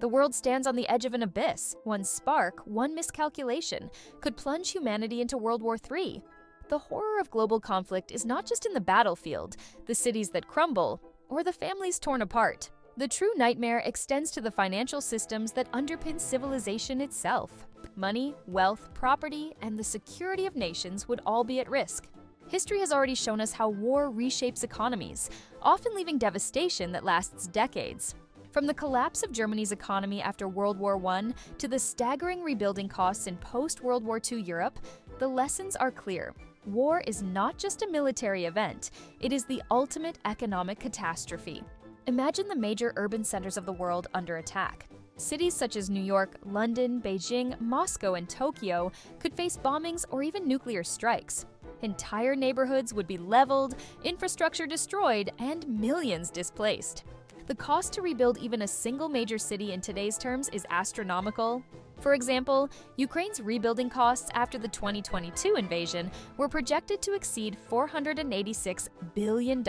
The world stands on the edge of an abyss. One spark, one miscalculation, could plunge humanity into World War III. The horror of global conflict is not just in the battlefield, the cities that crumble, or the families torn apart. The true nightmare extends to the financial systems that underpin civilization itself. Money, wealth, property, and the security of nations would all be at risk. History has already shown us how war reshapes economies, often leaving devastation that lasts decades. From the collapse of Germany's economy after World War I to the staggering rebuilding costs in post-World War II Europe, the lessons are clear. War is not just a military event, it is the ultimate economic catastrophe. Imagine the major urban centers of the world under attack. Cities such as New York, London, Beijing, Moscow, and Tokyo could face bombings or even nuclear strikes. Entire neighborhoods would be leveled, infrastructure destroyed, and millions displaced. The cost to rebuild even a single major city in today's terms is astronomical. For example, Ukraine's rebuilding costs after the 2022 invasion were projected to exceed $486 billion.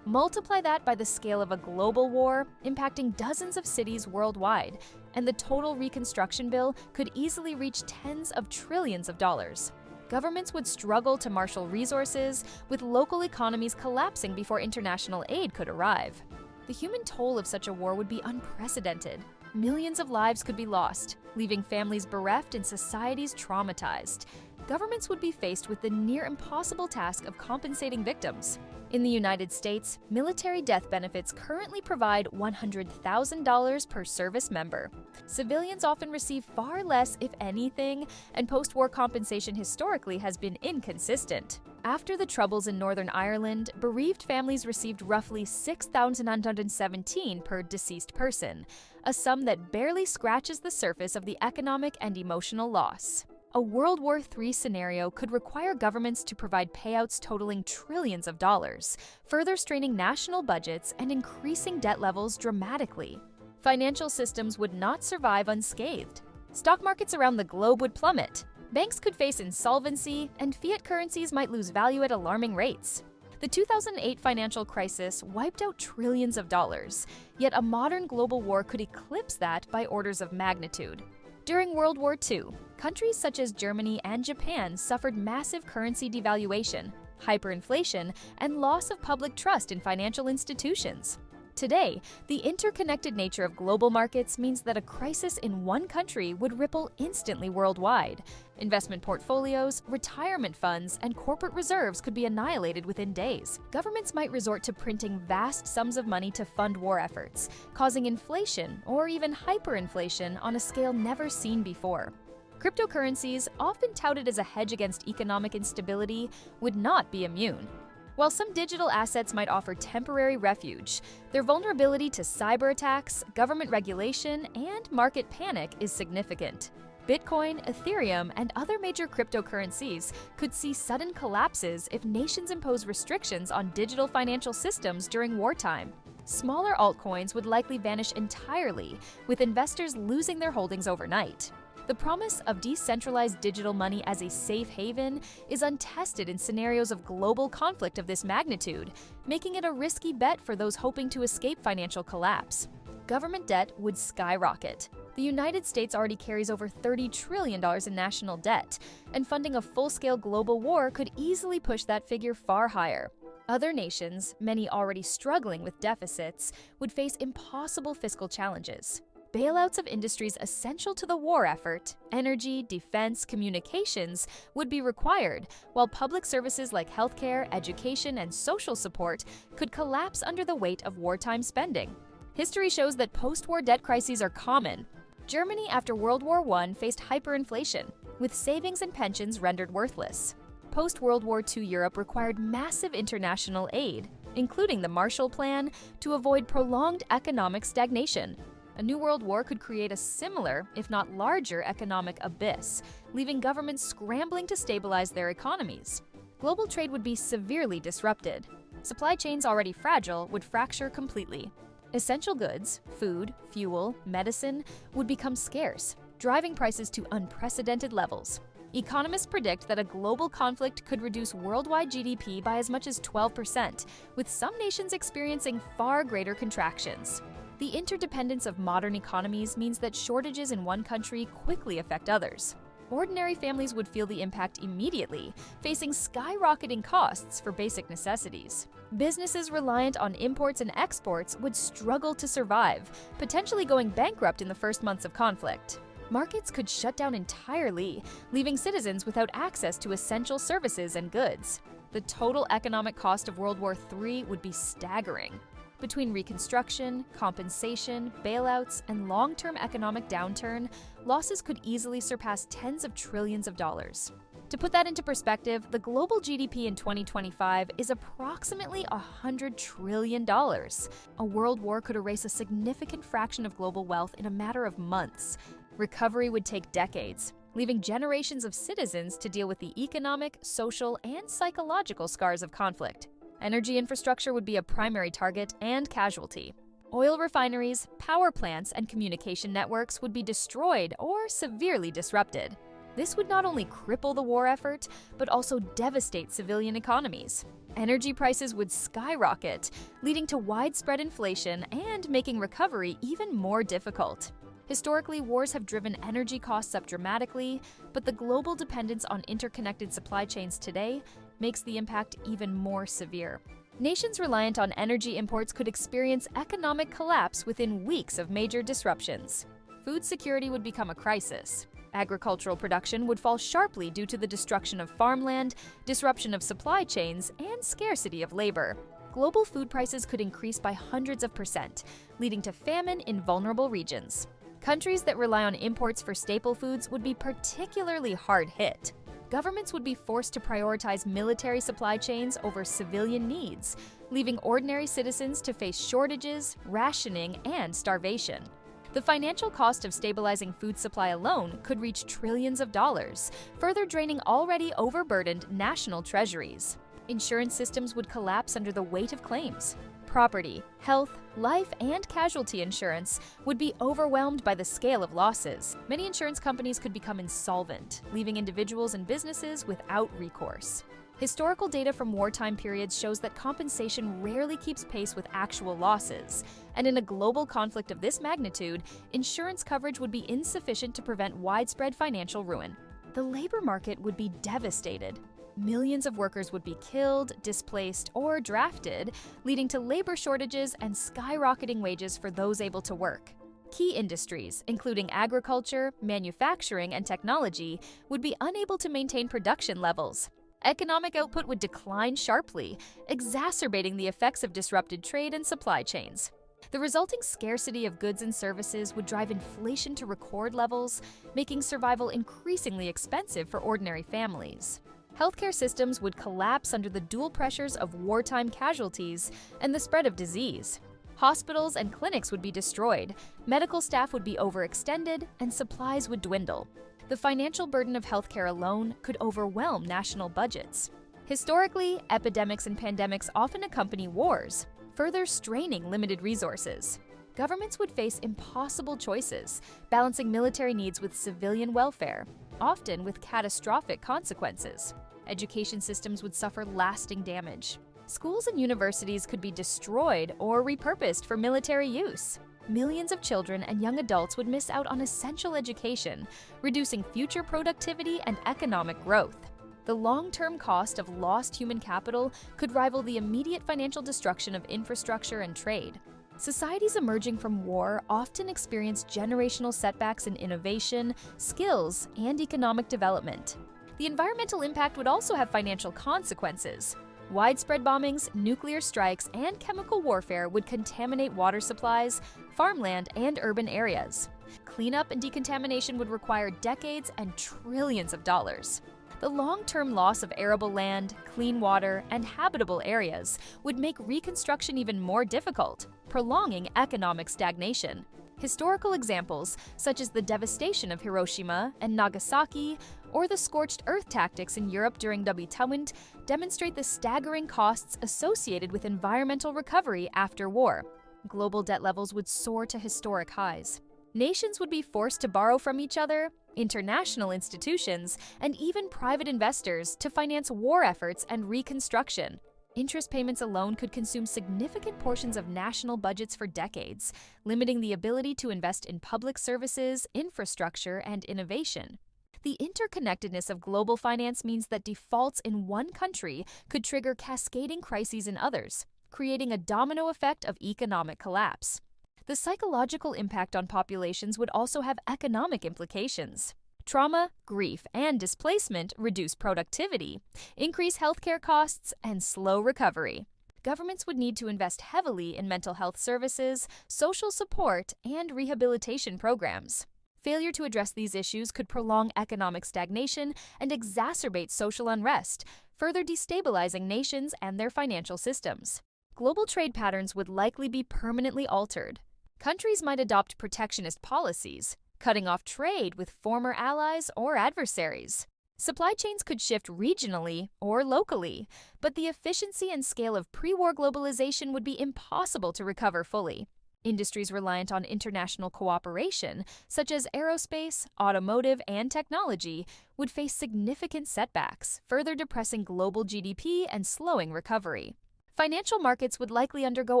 Multiply that by the scale of a global war, impacting dozens of cities worldwide, and the total reconstruction bill could easily reach tens of trillions of dollars. Governments would struggle to marshal resources, with local economies collapsing before international aid could arrive. The human toll of such a war would be unprecedented. Millions of lives could be lost, leaving families bereft and societies traumatized. Governments would be faced with the near impossible task of compensating victims. In the United States, military death benefits currently provide $100,000 per service member. Civilians often receive far less, if anything, and post-war compensation historically has been inconsistent. After the Troubles in Northern Ireland, bereaved families received roughly $6,917 per deceased person, a sum that barely scratches the surface of the economic and emotional loss. A World War III scenario could require governments to provide payouts totaling trillions of dollars, further straining national budgets and increasing debt levels dramatically. Financial systems would not survive unscathed. Stock markets around the globe would plummet. Banks could face insolvency, and fiat currencies might lose value at alarming rates. The 2008 financial crisis wiped out trillions of dollars, yet a modern global war could eclipse that by orders of magnitude. During World War II, countries such as Germany and Japan suffered massive currency devaluation, hyperinflation, and loss of public trust in financial institutions. Today, the interconnected nature of global markets means that a crisis in one country would ripple instantly worldwide. Investment portfolios, retirement funds, and corporate reserves could be annihilated within days. Governments might resort to printing vast sums of money to fund war efforts, causing inflation or even hyperinflation on a scale never seen before. Cryptocurrencies, often touted as a hedge against economic instability, would not be immune. While some digital assets might offer temporary refuge, their vulnerability to cyber attacks, government regulation, and market panic is significant. Bitcoin, Ethereum, and other major cryptocurrencies could see sudden collapses if nations impose restrictions on digital financial systems during wartime. Smaller altcoins would likely vanish entirely, with investors losing their holdings overnight. The promise of decentralized digital money as a safe haven is untested in scenarios of global conflict of this magnitude, making it a risky bet for those hoping to escape financial collapse. Government debt would skyrocket. The United States already carries over $30 trillion in national debt, and funding a full-scale global war could easily push that figure far higher. Other nations, many already struggling with deficits, would face impossible fiscal challenges. Bailouts of industries essential to the war effort, energy, defense, communications, would be required, while public services like healthcare, education, and social support could collapse under the weight of wartime spending. History shows that post-war debt crises are common. Germany after World War I faced hyperinflation, with savings and pensions rendered worthless. Post-World War II Europe required massive international aid, including the Marshall Plan, to avoid prolonged economic stagnation. A new world war could create a similar, if not larger, economic abyss, leaving governments scrambling to stabilize their economies. Global trade would be severely disrupted. Supply chains already fragile would fracture completely. Essential goods, food, fuel, medicine, would become scarce, driving prices to unprecedented levels. Economists predict that a global conflict could reduce worldwide GDP by as much as 12%, with some nations experiencing far greater contractions. The interdependence of modern economies means that shortages in one country quickly affect others. Ordinary families would feel the impact immediately, facing skyrocketing costs for basic necessities. Businesses reliant on imports and exports would struggle to survive, potentially going bankrupt in the first months of conflict. Markets could shut down entirely, leaving citizens without access to essential services and goods. The total economic cost of World War III would be staggering. Between reconstruction, compensation, bailouts, and long-term economic downturn, losses could easily surpass tens of trillions of dollars. To put that into perspective, the global GDP in 2025 is approximately $100 trillion. A world war could erase a significant fraction of global wealth in a matter of months. Recovery would take decades, leaving generations of citizens to deal with the economic, social, and psychological scars of conflict. Energy infrastructure would be a primary target and casualty. Oil refineries, power plants, and communication networks would be destroyed or severely disrupted. This would not only cripple the war effort, but also devastate civilian economies. Energy prices would skyrocket, leading to widespread inflation and making recovery even more difficult. Historically, wars have driven energy costs up dramatically, but the global dependence on interconnected supply chains today makes the impact even more severe. Nations reliant on energy imports could experience economic collapse within weeks of major disruptions. Food security would become a crisis. Agricultural production would fall sharply due to the destruction of farmland, disruption of supply chains, and scarcity of labor. Global food prices could increase by hundreds of %, leading to famine in vulnerable regions. Countries that rely on imports for staple foods would be particularly hard hit. Governments would be forced to prioritize military supply chains over civilian needs, leaving ordinary citizens to face shortages, rationing, and starvation. The financial cost of stabilizing food supply alone could reach trillions of dollars, further draining already overburdened national treasuries. Insurance systems would collapse under the weight of claims. Property, health, life, and casualty insurance would be overwhelmed by the scale of losses. Many insurance companies could become insolvent, leaving individuals and businesses without recourse. Historical data from wartime periods shows that compensation rarely keeps pace with actual losses, and in a global conflict of this magnitude, insurance coverage would be insufficient to prevent widespread financial ruin. The labor market would be devastated. Millions of workers would be killed, displaced, or drafted, leading to labor shortages and skyrocketing wages for those able to work. Key industries, including agriculture, manufacturing, and technology, would be unable to maintain production levels. Economic output would decline sharply, exacerbating the effects of disrupted trade and supply chains. The resulting scarcity of goods and services would drive inflation to record levels, making survival increasingly expensive for ordinary families. Healthcare systems would collapse under the dual pressures of wartime casualties and the spread of disease. Hospitals and clinics would be destroyed, medical staff would be overextended, and supplies would dwindle. The financial burden of healthcare alone could overwhelm national budgets. Historically, epidemics and pandemics often accompany wars, further straining limited resources. Governments would face impossible choices, balancing military needs with civilian welfare, often with catastrophic consequences. Education systems would suffer lasting damage. Schools and universities could be destroyed or repurposed for military use. Millions of children and young adults would miss out on essential education, reducing future productivity and economic growth. The long-term cost of lost human capital could rival the immediate financial destruction of infrastructure and trade. Societies emerging from war often experience generational setbacks in innovation, skills, and economic development. The environmental impact would also have financial consequences. Widespread bombings, nuclear strikes, and chemical warfare would contaminate water supplies, farmland, and urban areas. Cleanup and decontamination would require decades and trillions of dollars. The long-term loss of arable land, clean water, and habitable areas would make reconstruction even more difficult, prolonging economic stagnation. Historical examples, such as the devastation of Hiroshima and Nagasaki, or the scorched earth tactics in Europe during Weltwunder, demonstrate the staggering costs associated with environmental recovery after war. Global debt levels would soar to historic highs. Nations would be forced to borrow from each other, international institutions, and even private investors to finance war efforts and reconstruction. Interest payments alone could consume significant portions of national budgets for decades, limiting the ability to invest in public services, infrastructure, and innovation. The interconnectedness of global finance means that defaults in one country could trigger cascading crises in others, creating a domino effect of economic collapse. The psychological impact on populations would also have economic implications. Trauma, grief, and displacement reduce productivity, increase healthcare costs, and slow recovery. Governments would need to invest heavily in mental health services, social support, and rehabilitation programs. Failure to address these issues could prolong economic stagnation and exacerbate social unrest, further destabilizing nations and their financial systems. Global trade patterns would likely be permanently altered. Countries might adopt protectionist policies, cutting off trade with former allies or adversaries. Supply chains could shift regionally or locally, but the efficiency and scale of pre-war globalization would be impossible to recover fully. Industries reliant on international cooperation, such as aerospace, automotive, and technology, would face significant setbacks, further depressing global GDP and slowing recovery. Financial markets would likely undergo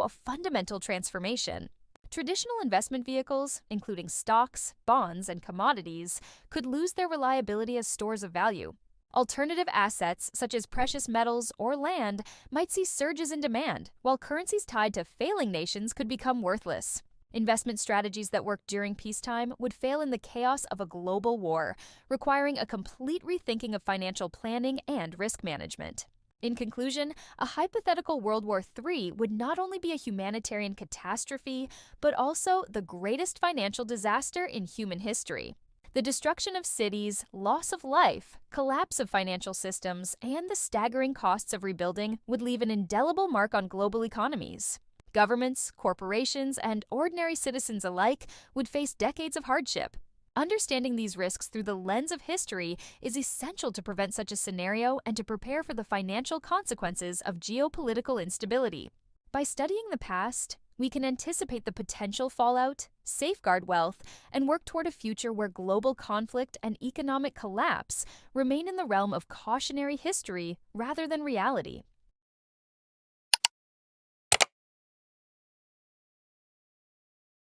a fundamental transformation. Traditional investment vehicles, including stocks, bonds, and commodities, could lose their reliability as stores of value. Alternative assets, such as precious metals or land, might see surges in demand, while currencies tied to failing nations could become worthless. Investment strategies that worked during peacetime would fail in the chaos of a global war, requiring a complete rethinking of financial planning and risk management. In conclusion, a hypothetical World War III would not only be a humanitarian catastrophe, but also the greatest financial disaster in human history. The destruction of cities, loss of life, collapse of financial systems, and the staggering costs of rebuilding would leave an indelible mark on global economies. Governments, corporations, and ordinary citizens alike would face decades of hardship. Understanding these risks through the lens of history is essential to prevent such a scenario and to prepare for the financial consequences of geopolitical instability. By studying the past, we can anticipate the potential fallout, safeguard wealth, and work toward a future where global conflict and economic collapse remain in the realm of cautionary history rather than reality.